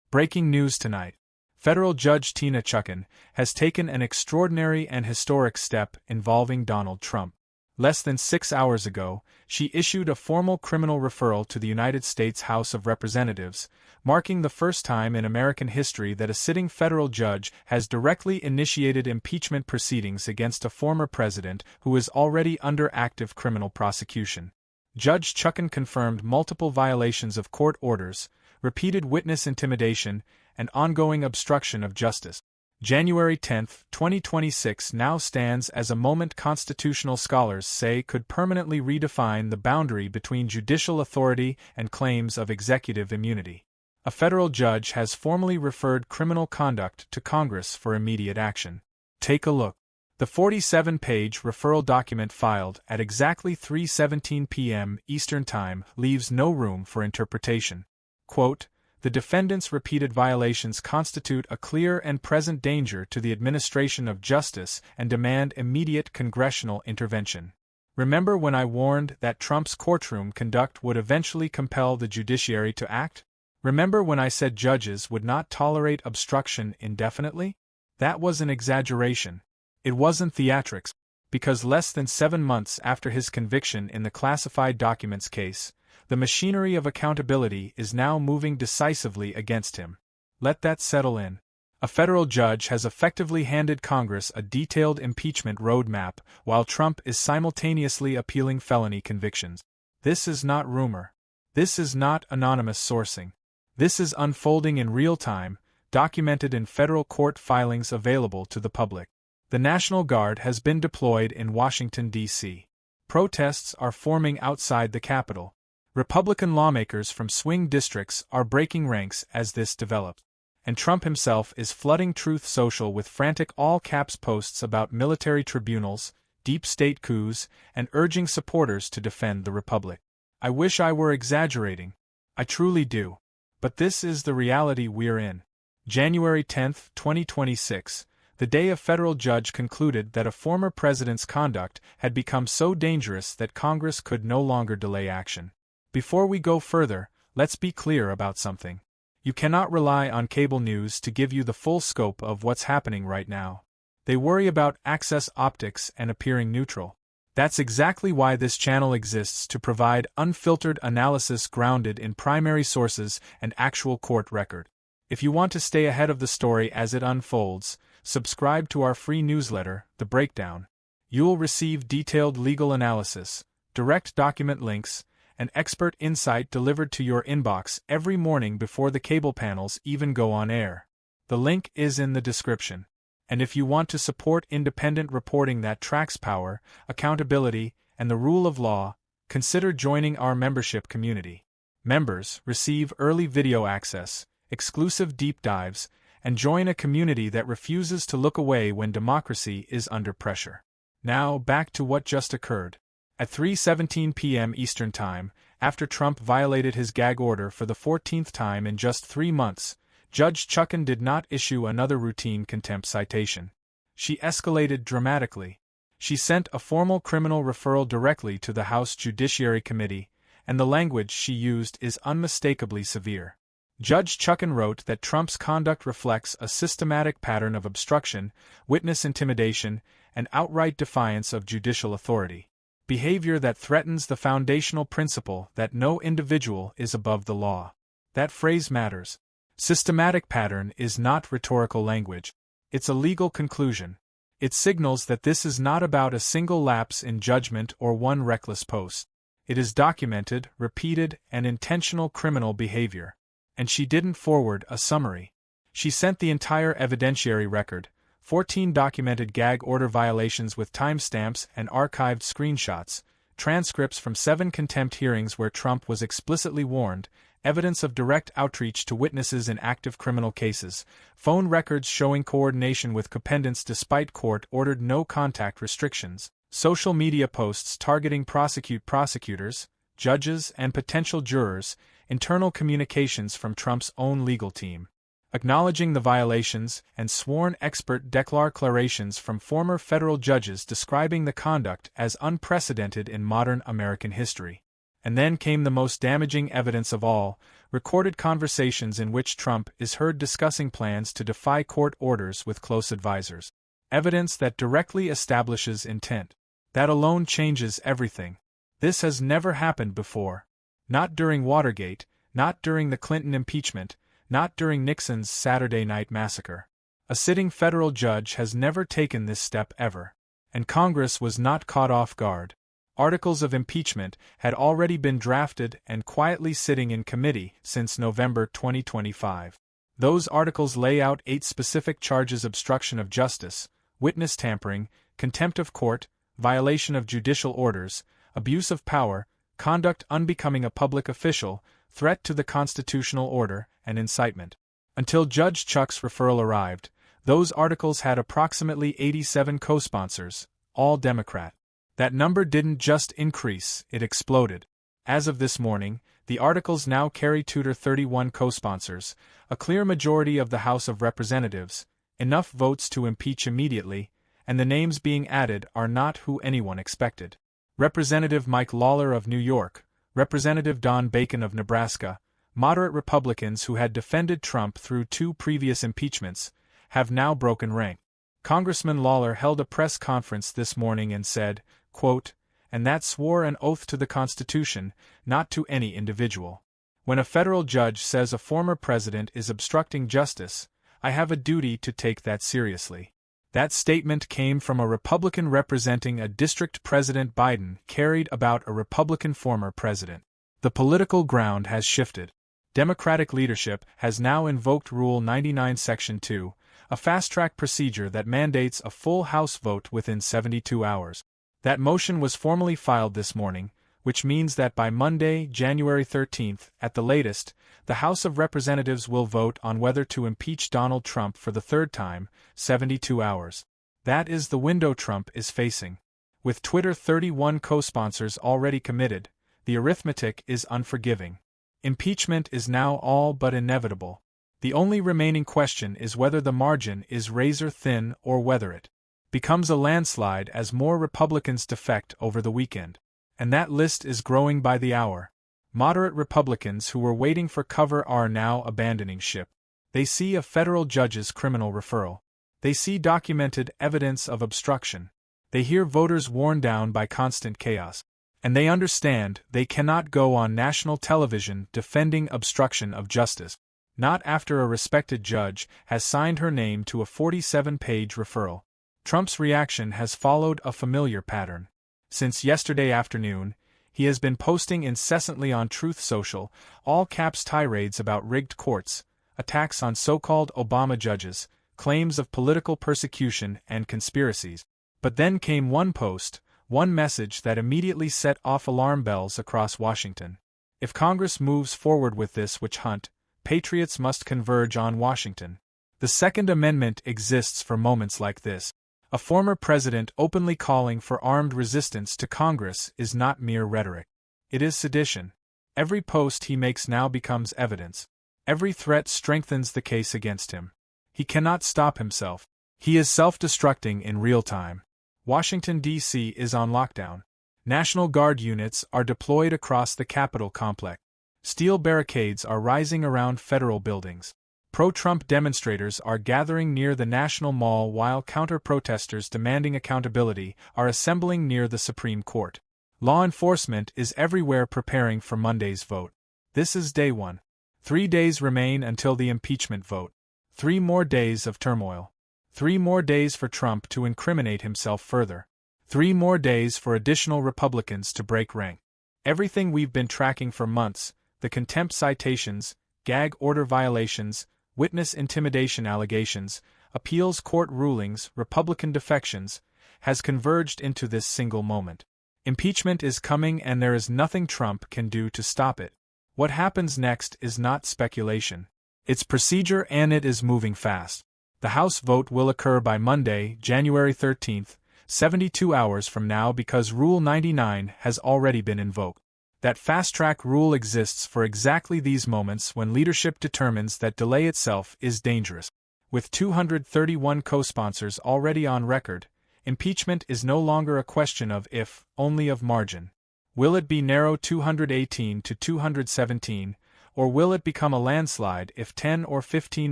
Breaking news tonight. Federal Judge Tina Chutkan has taken an extraordinary and historic step involving Donald Trump. Less than 6 hours ago, she issued a formal criminal referral to the United States House of Representatives, marking the first time in American history that a sitting federal judge has directly initiated impeachment proceedings against a former president who is already under active criminal prosecution. Judge Chutkan confirmed multiple violations of court orders, repeated witness intimidation, and ongoing obstruction of justice. January 10, 2026 now stands as a moment constitutional scholars say could permanently redefine the boundary between judicial authority and claims of executive immunity. A federal judge has formally referred criminal conduct to Congress for immediate action. Take a look. The 47-page referral document filed at exactly 3:17 p.m. Eastern Time leaves no room for interpretation. Quote, "The defendant's repeated violations constitute a clear and present danger to the administration of justice and demand immediate congressional intervention. Remember when I warned that Trump's courtroom conduct would eventually compel the judiciary to act? Remember when I said judges would not tolerate obstruction indefinitely? That was an exaggeration. It wasn't theatrics, because less than 7 months after his conviction in the classified documents case, the machinery of accountability is now moving decisively against him. Let that settle in. A federal judge has effectively handed Congress a detailed impeachment roadmap while Trump is simultaneously appealing felony convictions. This is not rumor. This is not anonymous sourcing. This is unfolding in real time, documented in federal court filings available to the public. The National Guard has been deployed in Washington, D.C. Protests are forming outside the Capitol. Republican lawmakers from swing districts are breaking ranks as this develops. And Trump himself is flooding Truth Social with frantic all-caps posts about military tribunals, deep state coups, and urging supporters to defend the republic. I wish I were exaggerating. I truly do. But this is the reality we're in. January 10, 2026. The day a federal judge concluded that a former president's conduct had become so dangerous that Congress could no longer delay action. Before we go further, let's be clear about something. You cannot rely on cable news to give you the full scope of what's happening right now. They worry about access optics and appearing neutral. That's exactly why this channel exists, to provide unfiltered analysis grounded in primary sources and actual court record. If you want to stay ahead of the story as it unfolds, subscribe to our free newsletter, The Breakdown. You'll receive detailed legal analysis, direct document links, and expert insight delivered to your inbox every morning before the cable panels even go on air. The link is in the description. And if you want to support independent reporting that tracks power, accountability, and the rule of law, consider joining our membership community. Members receive early video access, exclusive deep dives, and join a community that refuses to look away when democracy is under pressure. Now back to what just occurred. At 3:17 p.m. Eastern Time, after Trump violated his gag order for the 14th time in just 3 months, Judge Chutkan did not issue another routine contempt citation. She escalated dramatically. She sent a formal criminal referral directly to the House Judiciary Committee, and the language she used is unmistakably severe. Judge Chutkan wrote that Trump's conduct reflects a systematic pattern of obstruction, witness intimidation, and outright defiance of judicial authority. Behavior that threatens the foundational principle that no individual is above the law. That phrase matters. Systematic pattern is not rhetorical language. It's a legal conclusion. It signals that this is not about a single lapse in judgment or one reckless post. It is documented, repeated, and intentional criminal behavior. And she didn't forward a summary. She sent the entire evidentiary record, 14 documented gag order violations with timestamps and archived screenshots, transcripts from 7 contempt hearings where Trump was explicitly warned, evidence of direct outreach to witnesses in active criminal cases, phone records showing coordination with co-defendants despite court-ordered no-contact restrictions, social media posts targeting prosecutors, judges, and potential jurors, internal communications from Trump's own legal team, acknowledging the violations, and sworn expert declarations from former federal judges describing the conduct as unprecedented in modern American history. And then came the most damaging evidence of all, recorded conversations in which Trump is heard discussing plans to defy court orders with close advisors. Evidence that directly establishes intent. That alone changes everything. This has never happened before. Not during Watergate, not during the Clinton impeachment, not during Nixon's Saturday Night Massacre. A sitting federal judge has never taken this step ever. And Congress was not caught off guard. Articles of impeachment had already been drafted and quietly sitting in committee since November 2025. Those articles lay out 8 specific charges: obstruction of justice, witness tampering, contempt of court, violation of judicial orders, abuse of power, conduct unbecoming a public official, threat to the constitutional order, and incitement. Until Judge Chuck's referral arrived, those articles had approximately 87 co-sponsors, all Democrat. That number didn't just increase, it exploded. As of this morning, the articles now carry 31 co-sponsors, a clear majority of the House of Representatives, enough votes to impeach immediately, and the names being added are not who anyone expected. Representative Mike Lawler of New York, Representative Don Bacon of Nebraska, moderate Republicans who had defended Trump through 2 previous impeachments, have now broken rank. Congressman Lawler held a press conference this morning and said, quote, "And that swore an oath to the Constitution, not to any individual. When a federal judge says a former president is obstructing justice, I have a duty to take that seriously." That statement came from a Republican representing a district President Biden carried about a Republican former president. The political ground has shifted. Democratic leadership has now invoked Rule 99 Section 2, a fast-track procedure that mandates a full House vote within 72 hours. That motion was formally filed this morning, which means that by Monday, January 13th, at the latest, the House of Representatives will vote on whether to impeach Donald Trump for the 3rd time, 72 hours. That is the window Trump is facing. With 31 co-sponsors already committed, the arithmetic is unforgiving. Impeachment is now all but inevitable. The only remaining question is whether the margin is razor-thin or whether it becomes a landslide as more Republicans defect over the weekend. And that list is growing by the hour. Moderate Republicans who were waiting for cover are now abandoning ship. They see a federal judge's criminal referral. They see documented evidence of obstruction. They hear voters worn down by constant chaos. And they understand they cannot go on national television defending obstruction of justice. Not after a respected judge has signed her name to a 47-page referral. Trump's reaction has followed a familiar pattern. Since yesterday afternoon, he has been posting incessantly on Truth Social, all-caps tirades about rigged courts, attacks on so-called Obama judges, claims of political persecution and conspiracies. But then came one post, one message that immediately set off alarm bells across Washington. If Congress moves forward with this witch hunt, patriots must converge on Washington. The Second Amendment exists for moments like this. A former president openly calling for armed resistance to Congress is not mere rhetoric. It is sedition. Every post he makes now becomes evidence. Every threat strengthens the case against him. He cannot stop himself. He is self-destructing in real time. Washington, D.C. is on lockdown. National Guard units are deployed across the Capitol complex. Steel barricades are rising around federal buildings. Pro-Trump demonstrators are gathering near the National Mall while counter-protesters demanding accountability are assembling near the Supreme Court. Law enforcement is everywhere preparing for Monday's vote. This is day 1. 3 days remain until the impeachment vote. 3 more days of turmoil. 3 more days for Trump to incriminate himself further. 3 more days for additional Republicans to break rank. Everything we've been tracking for months, the contempt citations, gag order violations, witness intimidation allegations, appeals court rulings, Republican defections, has converged into this single moment. Impeachment is coming and there is nothing Trump can do to stop it. What happens next is not speculation. It's procedure and it is moving fast. The House vote will occur by Monday, January 13th, 72 hours from now because Rule 99 has already been invoked. That fast-track rule exists for exactly these moments when leadership determines that delay itself is dangerous. With 231 co-sponsors already on record, impeachment is no longer a question of if, only of margin. Will it be narrow 218 to 217, Or will it become a landslide if 10 or 15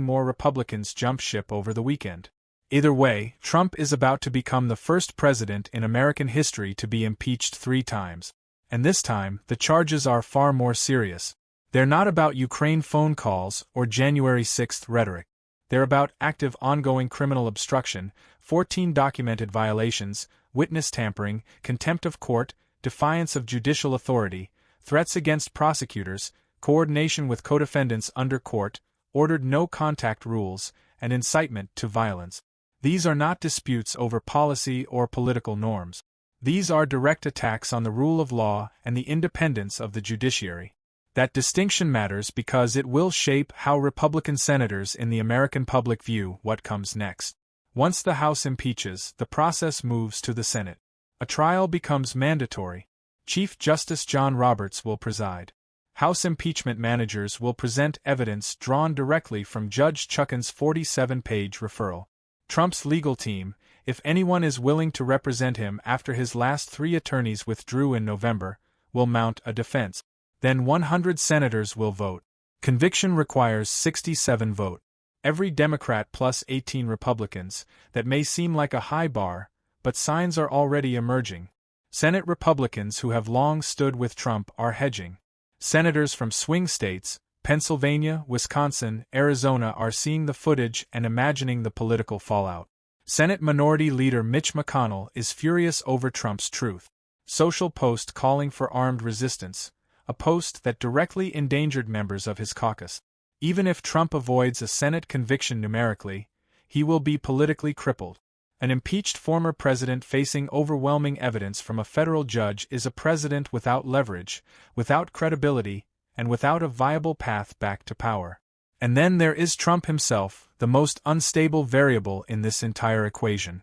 more Republicans jump ship over the weekend? Either way, Trump is about to become the first president in American history to be impeached 3 times. And this time, the charges are far more serious. They're not about Ukraine phone calls or January 6th rhetoric. They're about active ongoing criminal obstruction, 14 documented violations, witness tampering, contempt of court, defiance of judicial authority, threats against prosecutors, coordination with co-defendants under court, ordered no-contact rules, and incitement to violence. These are not disputes over policy or political norms. These are direct attacks on the rule of law and the independence of the judiciary. That distinction matters because it will shape how Republican senators in the American public view what comes next. Once the House impeaches, the process moves to the Senate. A trial becomes mandatory. Chief Justice John Roberts will preside. House impeachment managers will present evidence drawn directly from Judge Chutkan's 47-page referral. Trump's legal team, if anyone is willing to represent him after his last 3 attorneys withdrew in November, will mount a defense. Then 100 senators will vote. Conviction requires 67 votes. Every Democrat plus 18 Republicans. That may seem like a high bar, but signs are already emerging. Senate Republicans who have long stood with Trump are hedging. Senators from swing states, Pennsylvania, Wisconsin, Arizona are seeing the footage and imagining the political fallout. Senate Minority Leader Mitch McConnell is furious over Trump's Truth Social post calling for armed resistance, a post that directly endangered members of his caucus. Even if Trump avoids a Senate conviction numerically, he will be politically crippled. An impeached former president facing overwhelming evidence from a federal judge is a president without leverage, without credibility, and without a viable path back to power. And then there is Trump himself, the most unstable variable in this entire equation.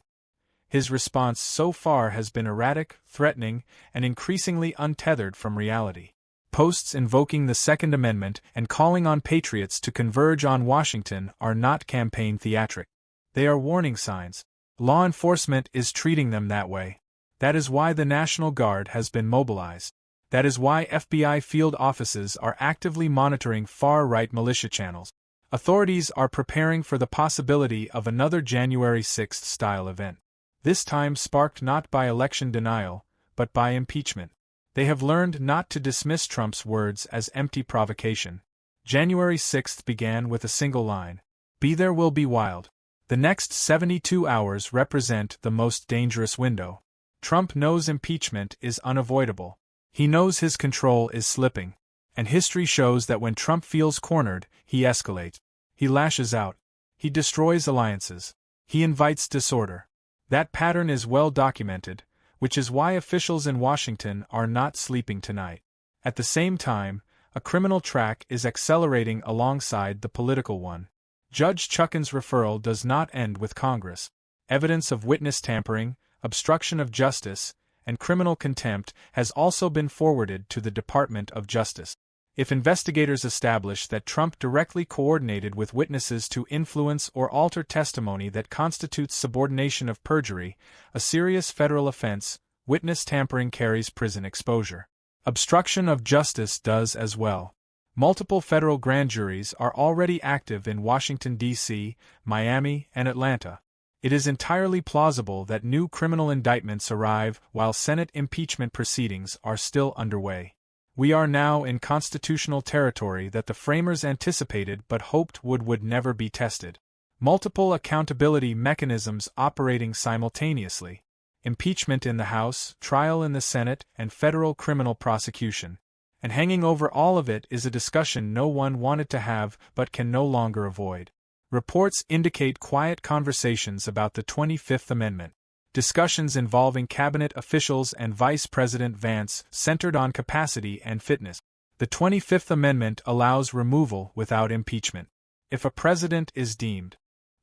His response so far has been erratic, threatening, and increasingly untethered from reality. Posts invoking the Second Amendment and calling on patriots to converge on Washington are not campaign theatrics. They are warning signs. Law enforcement is treating them that way. That is why the National Guard has been mobilized. That is why FBI field offices are actively monitoring far-right militia channels. Authorities are preparing for the possibility of another January 6th-style event. This time sparked not by election denial, but by impeachment. They have learned not to dismiss Trump's words as empty provocation. January 6th began with a single line. Be there will be wild. The next 72 hours represent the most dangerous window. Trump knows impeachment is unavoidable. He knows his control is slipping. And history shows that when Trump feels cornered, he escalates. He lashes out. He destroys alliances. He invites disorder. That pattern is well documented, which is why officials in Washington are not sleeping tonight. At the same time, a criminal track is accelerating alongside the political one. Judge Chutkan's referral does not end with Congress. Evidence of witness tampering, obstruction of justice, and criminal contempt has also been forwarded to the Department of Justice. If investigators establish that Trump directly coordinated with witnesses to influence or alter testimony that constitutes subordination of perjury, a serious federal offense, witness tampering carries prison exposure. Obstruction of justice does as well. Multiple federal grand juries are already active in Washington, D.C., Miami, and Atlanta. It is entirely plausible that new criminal indictments arrive while Senate impeachment proceedings are still underway. We are now in constitutional territory that the framers anticipated but hoped would never be tested. Multiple accountability mechanisms operating simultaneously. Impeachment in the House, trial in the Senate, and federal criminal prosecution. And hanging over all of it is a discussion no one wanted to have but can no longer avoid. Reports indicate quiet conversations about the 25th Amendment. Discussions involving cabinet officials and Vice President Vance centered on capacity and fitness. The 25th Amendment allows removal without impeachment. If a president is deemed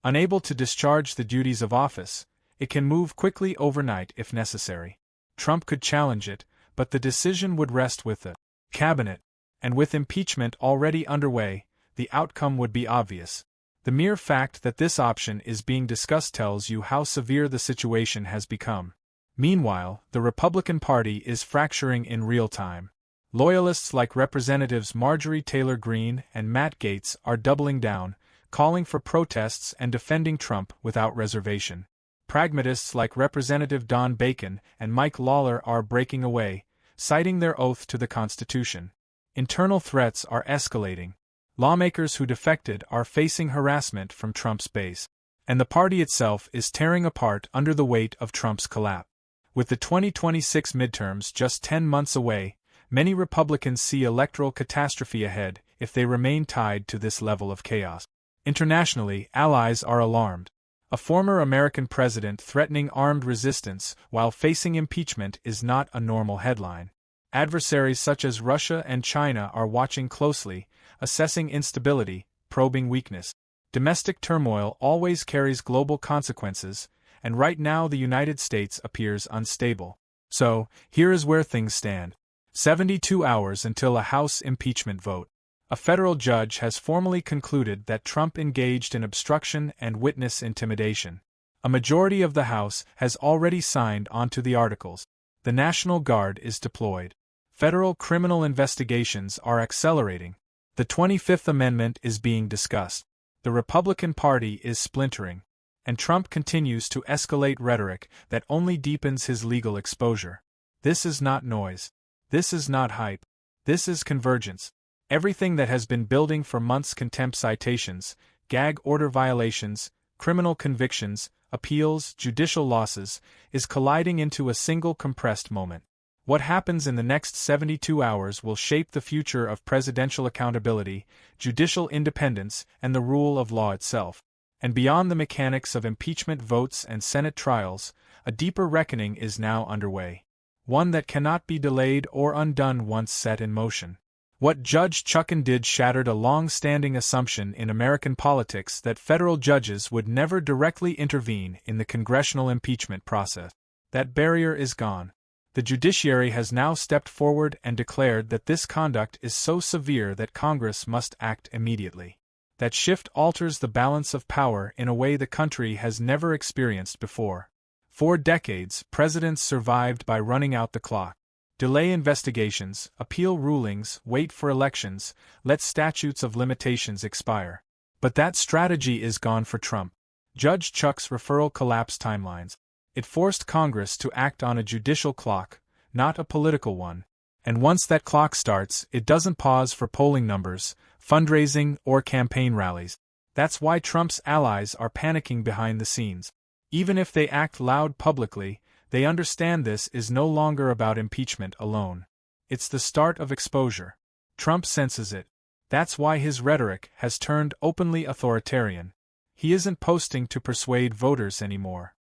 unable to discharge the duties of office, it can move quickly overnight if necessary. Trump could challenge it, but the decision would rest with the cabinet. And with impeachment already underway, the outcome would be obvious. The mere fact that this option is being discussed tells you how severe the situation has become. Meanwhile, the Republican Party is fracturing in real time. Loyalists like Representatives Marjorie Taylor Greene and Matt Gaetz are doubling down, calling for protests and defending Trump without reservation. Pragmatists like Representative Don Bacon and Mike Lawler are breaking away, citing their oath to the Constitution. Internal threats are escalating. Lawmakers who defected are facing harassment from Trump's base. And the party itself is tearing apart under the weight of Trump's collapse. With the 2026 midterms just 10 months away, many Republicans see electoral catastrophe ahead if they remain tied to this level of chaos. Internationally, allies are alarmed. A former American president threatening armed resistance while facing impeachment is not a normal headline. Adversaries such as Russia and China are watching closely, assessing instability, probing weakness. Domestic turmoil always carries global consequences, and right now the United States appears unstable. So, here is where things stand. 72 hours until a House impeachment vote. A federal judge has formally concluded that Trump engaged in obstruction and witness intimidation. A majority of the House has already signed onto the articles. The National Guard is deployed. Federal criminal investigations are accelerating. The 25th Amendment is being discussed. The Republican Party is splintering. And Trump continues to escalate rhetoric that only deepens his legal exposure. This is not noise. This is not hype. This is convergence. Everything that has been building for months, contempt citations, gag order violations, criminal convictions, appeals, judicial losses, is colliding into a single compressed moment. What happens in the next 72 hours will shape the future of presidential accountability, judicial independence, and the rule of law itself. And beyond the mechanics of impeachment votes and Senate trials, a deeper reckoning is now underway. One that cannot be delayed or undone once set in motion. What Judge Chutkan did shattered a long-standing assumption in American politics that federal judges would never directly intervene in the congressional impeachment process. That barrier is gone. The judiciary has now stepped forward and declared that this conduct is so severe that Congress must act immediately. That shift alters the balance of power in a way the country has never experienced before. For decades, presidents survived by running out the clock. Delay investigations, appeal rulings, wait for elections, let statutes of limitations expire. But that strategy is gone for Trump. Judge Chuck's referral collapsed timelines. It forced Congress to act on a judicial clock, not a political one. And once that clock starts, it doesn't pause for polling numbers, fundraising, or campaign rallies. That's why Trump's allies are panicking behind the scenes. Even if they act loud publicly, they understand this is no longer about impeachment alone. It's the start of exposure. Trump senses it. That's why his rhetoric has turned openly authoritarian. He isn't posting to persuade voters anymore.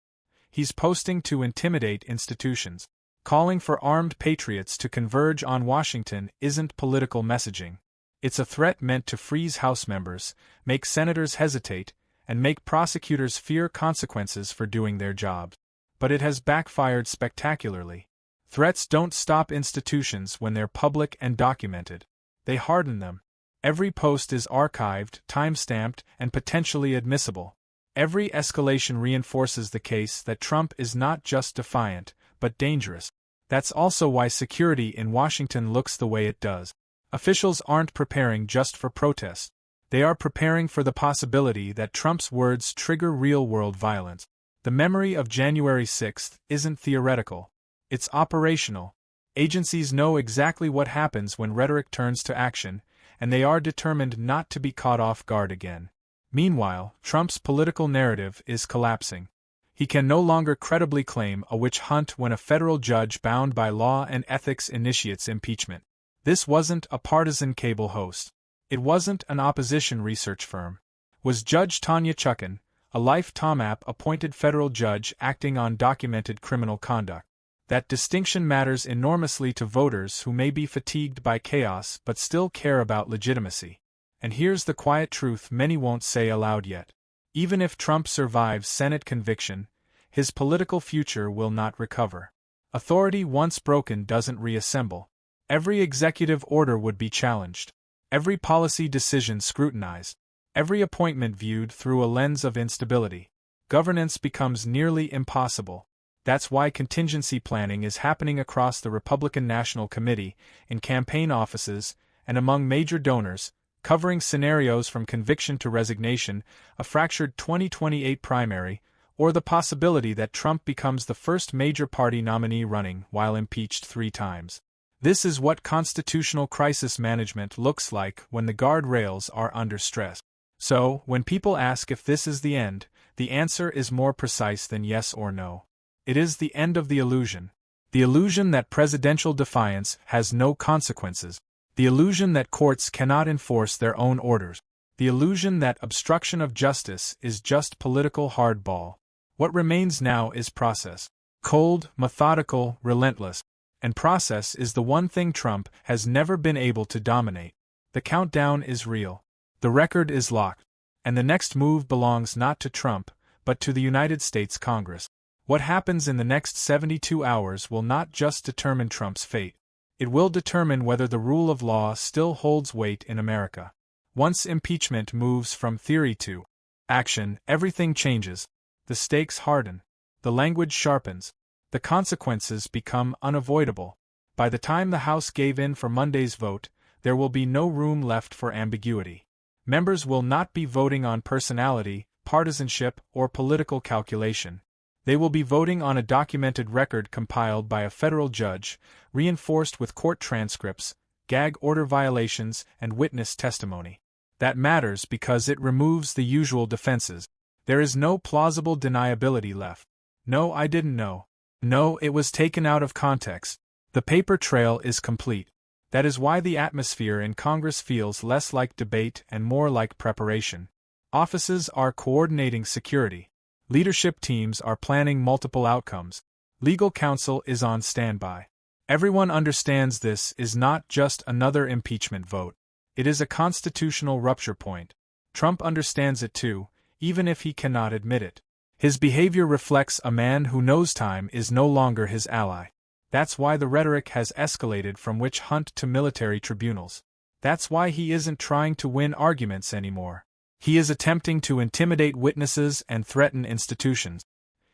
He's posting to intimidate institutions. Calling for armed patriots to converge on Washington isn't political messaging. It's a threat meant to freeze House members, make senators hesitate, and make prosecutors fear consequences for doing their jobs. But it has backfired spectacularly. Threats don't stop institutions when they're public and documented. They harden them. Every post is archived, time-stamped, and potentially admissible. Every escalation reinforces the case that Trump is not just defiant, but dangerous. That's also why security in Washington looks the way it does. Officials aren't preparing just for protest. They are preparing for the possibility that Trump's words trigger real-world violence. The memory of January 6th isn't theoretical. It's operational. Agencies know exactly what happens when rhetoric turns to action, and they are determined not to be caught off guard again. Meanwhile, Trump's political narrative is collapsing. He can no longer credibly claim a witch hunt when a federal judge bound by law and ethics initiates impeachment. This wasn't a partisan cable host. It wasn't an opposition research firm. It was Judge Tanya Chutkan, a life TOMAP-appointed federal judge acting on documented criminal conduct. That distinction matters enormously to voters who may be fatigued by chaos but still care about legitimacy. And here's the quiet truth many won't say aloud yet. Even if Trump survives Senate conviction, his political future will not recover. Authority once broken doesn't reassemble. Every executive order would be challenged. Every policy decision scrutinized. Every appointment viewed through a lens of instability. Governance becomes nearly impossible. That's why contingency planning is happening across the Republican National Committee, in campaign offices, and among major donors, covering scenarios from conviction to resignation, a fractured 2028 primary, or the possibility that Trump becomes the first major party nominee running while impeached 3 times. This is what constitutional crisis management looks like when the guardrails are under stress. So, when people ask if this is the end, the answer is more precise than yes or no. It is the end of the illusion. The illusion that presidential defiance has no consequences. The illusion that courts cannot enforce their own orders. The illusion that obstruction of justice is just political hardball. What remains now is process. Cold, methodical, relentless. And process is the one thing Trump has never been able to dominate. The countdown is real. The record is locked. And the next move belongs not to Trump, but to the United States Congress. What happens in the next 72 hours will not just determine Trump's fate. It will determine whether the rule of law still holds weight in America. Once impeachment moves from theory to action, everything changes. The stakes harden. The language sharpens. The consequences become unavoidable. By the time the House gave in for Monday's vote, there will be no room left for ambiguity. Members will not be voting on personality, partisanship, or political calculation. They will be voting on a documented record compiled by a federal judge, reinforced with court transcripts, gag order violations, and witness testimony. That matters because it removes the usual defenses. There is no plausible deniability left. No, I didn't know. No, it was taken out of context. The paper trail is complete. That is why the atmosphere in Congress feels less like debate and more like preparation. Offices are coordinating security. Leadership teams are planning multiple outcomes. Legal counsel is on standby. Everyone understands this is not just another impeachment vote. It is a constitutional rupture point. Trump understands it too, even if he cannot admit it. His behavior reflects a man who knows time is no longer his ally. That's why the rhetoric has escalated from witch hunt to military tribunals. That's why he isn't trying to win arguments anymore. He is attempting to intimidate witnesses and threaten institutions.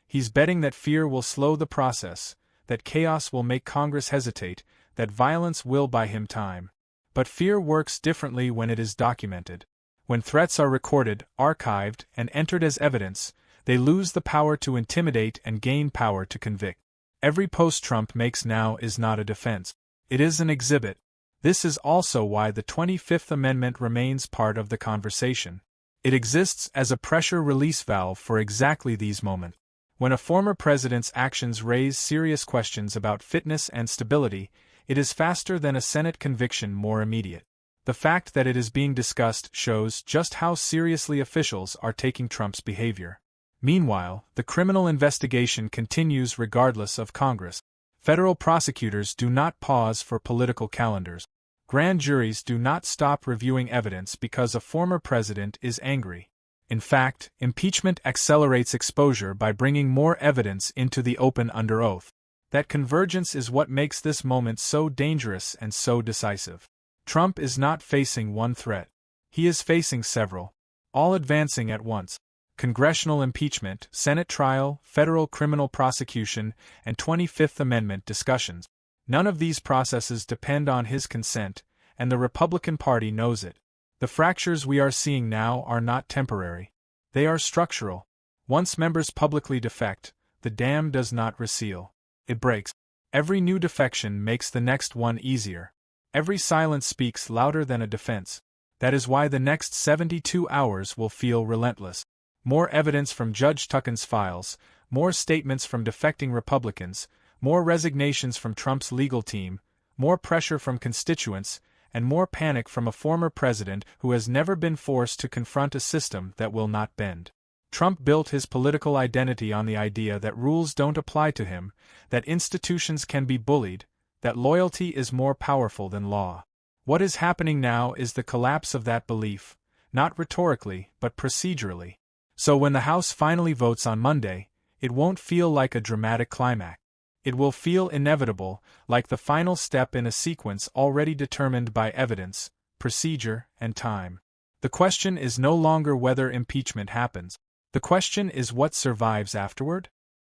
He's betting that fear will slow the process, that chaos will make Congress hesitate, that violence will buy him time. But fear works differently when it is documented. When threats are recorded, archived, and entered as evidence, they lose the power to intimidate and gain power to convict. Every post Trump makes now is not a defense. It is an exhibit. This is also why the 25th Amendment remains part of the conversation. It exists as a pressure release valve for exactly these moments. When a former president's actions raise serious questions about fitness and stability, it is faster than a Senate conviction more immediate. The fact that it is being discussed shows just how seriously officials are taking Trump's behavior. Meanwhile, the criminal investigation continues regardless of Congress. Federal prosecutors do not pause for political calendars. Grand juries do not stop reviewing evidence because a former president is angry. In fact, impeachment accelerates exposure by bringing more evidence into the open under oath. That convergence is what makes this moment so dangerous and so decisive. Trump is not facing one threat. He is facing several, all advancing at once. Congressional impeachment, Senate trial, federal criminal prosecution, and 25th Amendment discussions. None of these processes depend on his consent, and the Republican Party knows it. The fractures we are seeing now are not temporary. They are structural. Once members publicly defect, the dam does not reseal. It breaks. Every new defection makes the next one easier. Every silence speaks louder than a defense. That is why the next 72 hours will feel relentless. More evidence from Judge Tucken's files, more statements from defecting Republicans, more resignations from Trump's legal team, more pressure from constituents, and more panic from a former president who has never been forced to confront a system that will not bend. Trump built his political identity on the idea that rules don't apply to him, that institutions can be bullied, that loyalty is more powerful than law. What is happening now is the collapse of that belief, not rhetorically, but procedurally. So when the House finally votes on Monday, it won't feel like a dramatic climax. It will feel inevitable, like the final step in a sequence already determined by evidence, procedure, and time. The question is no longer whether impeachment happens. The question is what survives afterward?